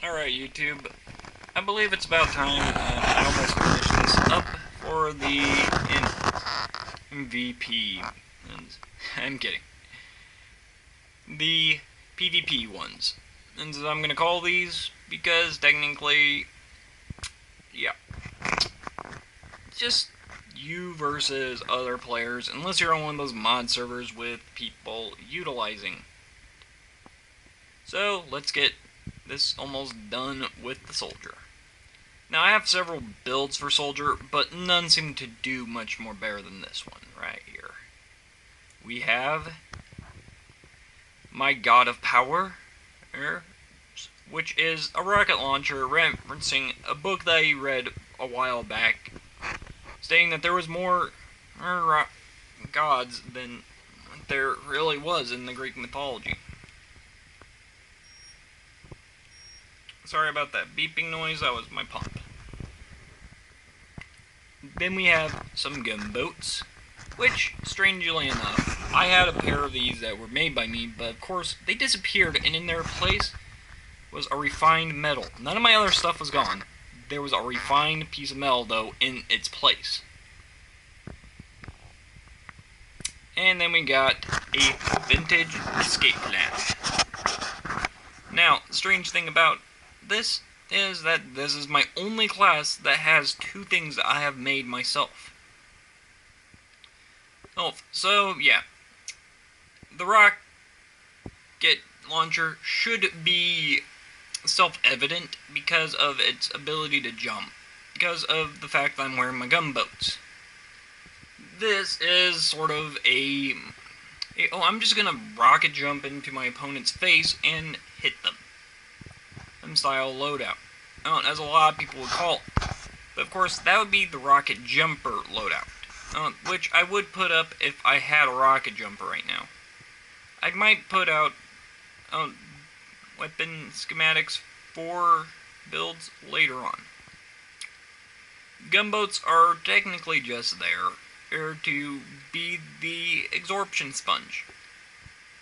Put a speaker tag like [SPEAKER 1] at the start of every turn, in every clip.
[SPEAKER 1] Alright, YouTube. I believe it's about time I almost finished this up for the MVP. I'm kidding. The PvP ones. And so I'm gonna call these because technically, yeah. Just you versus other players, unless you're on one of those mod servers with people utilizing. So, let's get this almost done with the soldger. Now, I have several builds for soldger, but none seem to do much more better than this one right here. We have my God of Power, which is a rocket launcher referencing a book that I read a while back, stating that there was more gods than there really was in the Greek mythology. Sorry about that beeping noise, that was my pump. Then we have some gunboats, which, strangely enough, I had a pair of these that were made by me, but of course they disappeared, and in their place was a refined metal. None of my other stuff was gone. There was a refined piece of metal, though, in its place. And then we got a vintage escape plan. Now, the strange thing about this is that this is my only class that has two things that I have made myself. Oh, so yeah. The rocket launcher should be self-evident because of its ability to jump, because of the fact that I'm wearing my gunboats. This is sort of oh, I'm just gonna rocket jump into my opponent's face and hit them. Style loadout, as a lot of people would call it. But of course, that would be the rocket jumper loadout, which I would put up if I had a rocket jumper right now. I might put out weapon schematics for builds later on. Gunboats are technically just there to be the absorption sponge.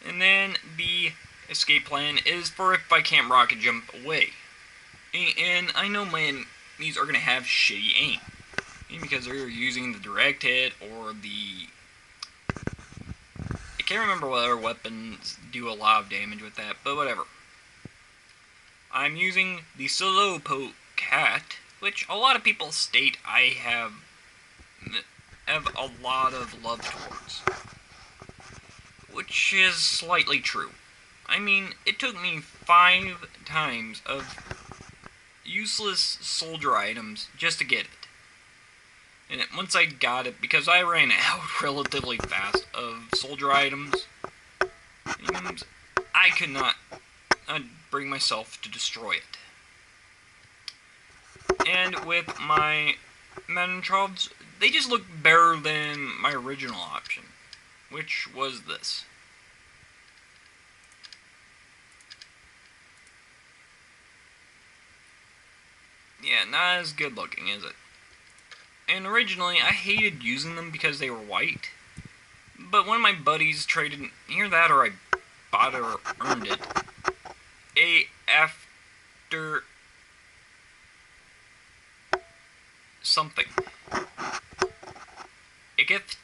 [SPEAKER 1] And then the escape plan is for if I can't rocket jump away. And I know my enemies are going to have shitty aim, because they're using the direct hit or the... I can't remember what other weapons do a lot of damage with that, but whatever. I'm using the Slowpoke Cat, which a lot of people state I have a lot of love towards, which is slightly true. I mean, it took me 5 times of useless soldier items just to get it. And once I got it, because I ran out relatively fast of soldier items, I could not bring myself to destroy it. And with my Manchovs, they just look better than my original option, which was this. Yeah, not as good looking, is it? And originally, I hated using them because they were white. But one of my buddies traded, either that or I bought it or earned it, after something. A gift.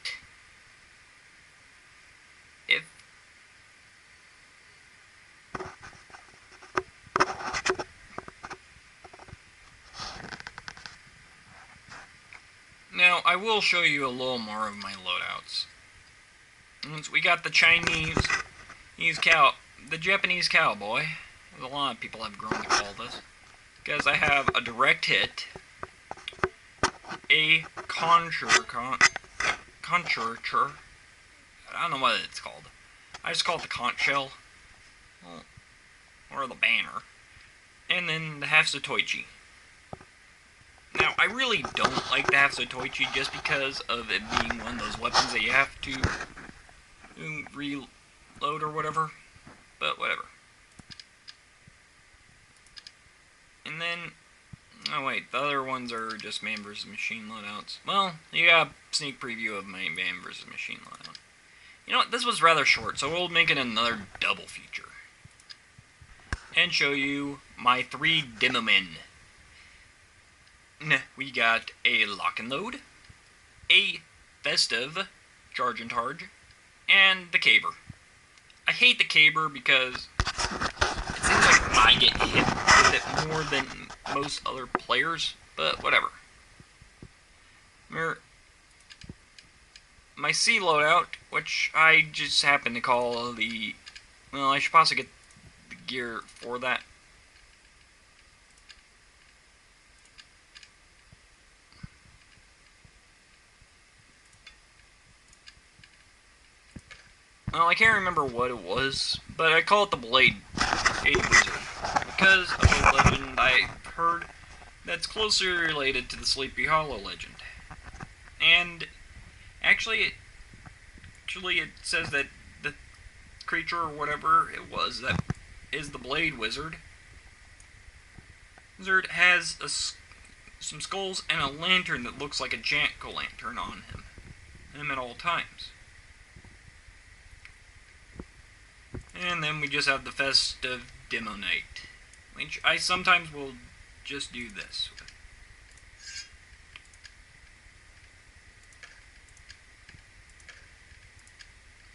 [SPEAKER 1] Now, I will show you a little more of my loadouts. Once we got the the Japanese cowboy, as a lot of people have grown to call this, because I have a direct hit, a conjurer, I don't know what it's called. I just call it the conch shell, or the banner, and then the Hafsatoichi. Now, I really don't like the Hafsatoichi just because of it being one of those weapons that you have to reload or whatever, but whatever. And then, oh wait, the other ones are just man versus machine loadouts. Well, you got a sneak preview of my man versus machine loadout. You know what, this was rather short, so we'll make it another double feature. and show you my 3 demomen. We got a lock and load, a festive, charge and targe, and the caber. I hate the caber because it seems like I get hit with it more than most other players, but whatever. My C loadout, which I just happen to call the... Well, I should possibly get the gear for that. Well, I can't remember what it was, but I call it the Blade Wizard because of a legend I heard that's closely related to the Sleepy Hollow legend. And actually it says that the creature or whatever it was that is the Blade Wizard has some skulls and a lantern that looks like a jack-o'-lantern on him at all times. And then we just have the festive demo night, which I sometimes will just do this with.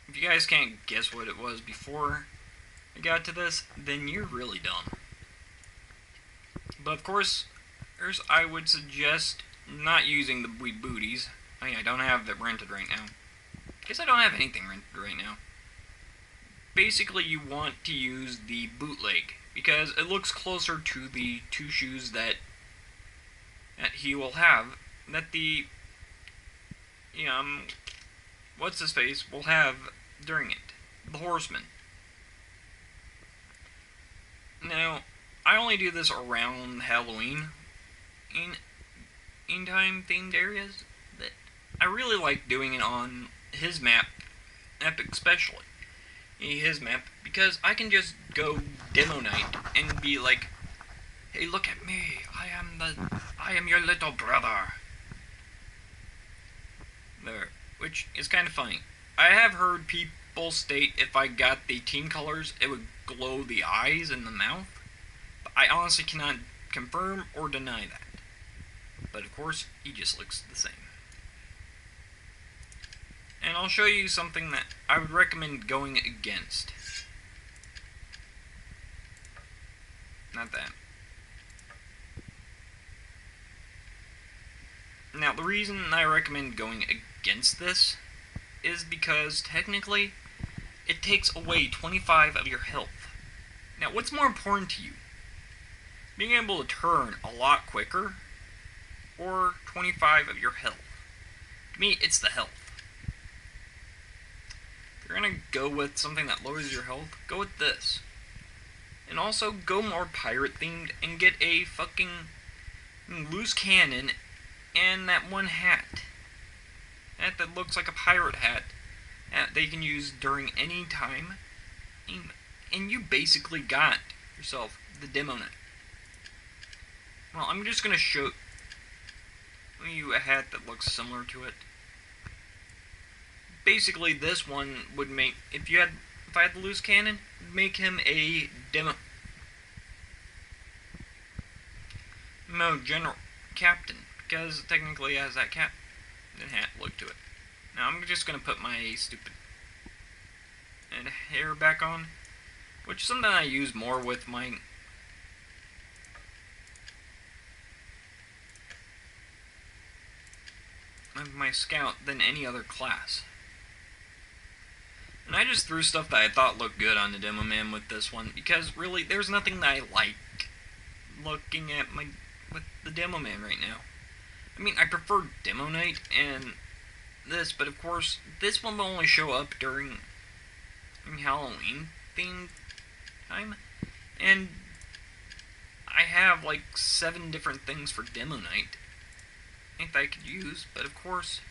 [SPEAKER 1] If you guys can't guess what it was before I got to this, then you're really dumb. But of course, I would suggest not using the booties. I don't have it rented right now. Guess I don't have anything rented right now. Basically, you want to use the bootleg because it looks closer to the 2 shoes that he will have. That the what's his face will have during it. The Horseman. Now, I only do this around Halloween in time themed areas. But I really like doing it on his map, Epic especially. His map, because I can just go demo night and be like, hey, look at me, I am your little brother. There, which is kind of funny. I have heard people state if I got the team colors, it would glow the eyes and the mouth, but I honestly cannot confirm or deny that. But of course, he just looks the same. And I'll show you something that I would recommend going against. Not that. Now, the reason I recommend going against this is because, technically, it takes away 25 of your health. Now, what's more important to you? Being able to turn a lot quicker, or 25 of your health? To me, it's the health. If you're gonna go with something that lowers your health, go with this. And also, go more pirate themed and get a fucking loose cannon and that one hat. That looks like a pirate hat that they can use during any time. And you basically got yourself the demo night. Well, I'm just gonna show you a hat that looks similar to it. Basically, this one would make, if I had the loose cannon, make him a general captain, because technically it has that hat look to it. Now I'm just gonna put my stupid hair back on, which is something I use more with my scout than any other class. And I just threw stuff that I thought looked good on the demo man with this one, because really, there's nothing that I like looking at with the demo man right now. I mean, I prefer demo night and this, but of course, this one will only show up during Halloween theme time, and I have like 7 different things for demo night that I could use, but of course,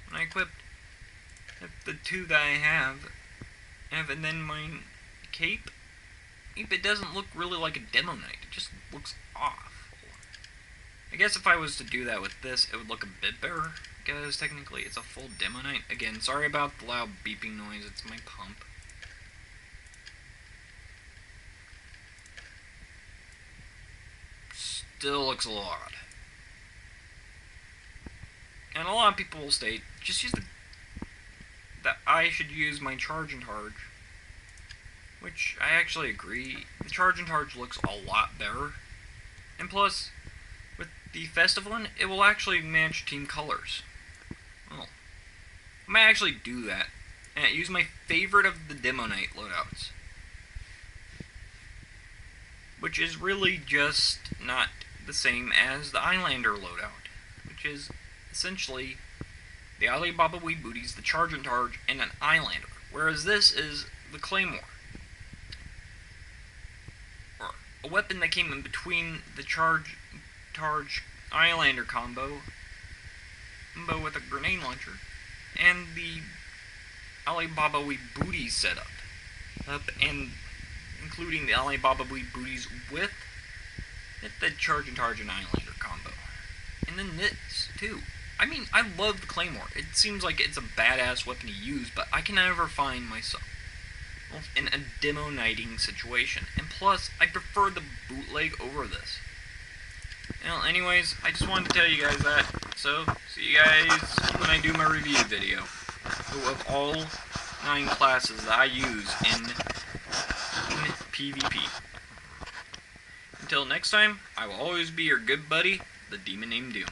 [SPEAKER 1] when I equipped the 2 that I have, and then my cape, it doesn't look really like a demo night. It just looks awful. I guess if I was to do that with this, it would look a bit better, because technically it's a full demo night. Again, sorry about the loud beeping noise, it's my pump. still looks a little odd. And a lot of people will state, just use that I should use my charge and charge. Which, I actually agree. The charge and charge looks a lot better. And plus, with the festive one, it will actually match team colors. Well, I might actually do that. And use my favorite of the demonite loadouts. Which is really just not the same as the Eyelander loadout. Which is essentially the Alibaba Wee Booties, the charge and charge, and an Eyelander. Whereas this is the Claymore. Or a weapon that came in between the charge Eyelander combo with a grenade launcher and the Alibaba Wee Booties setup. And including the Alibaba Wee Booties with the charge and Eyelander combo. And then this too. I mean, I love the Claymore. It seems like it's a badass weapon to use, but I can never find myself in a demo-nighting situation. And plus, I prefer the bootleg over this. Well, anyways, I just wanted to tell you guys that. So, see you guys when I do my review video of all 9 classes that I use in PvP. Until next time, I will always be your good buddy, the demon named Doom.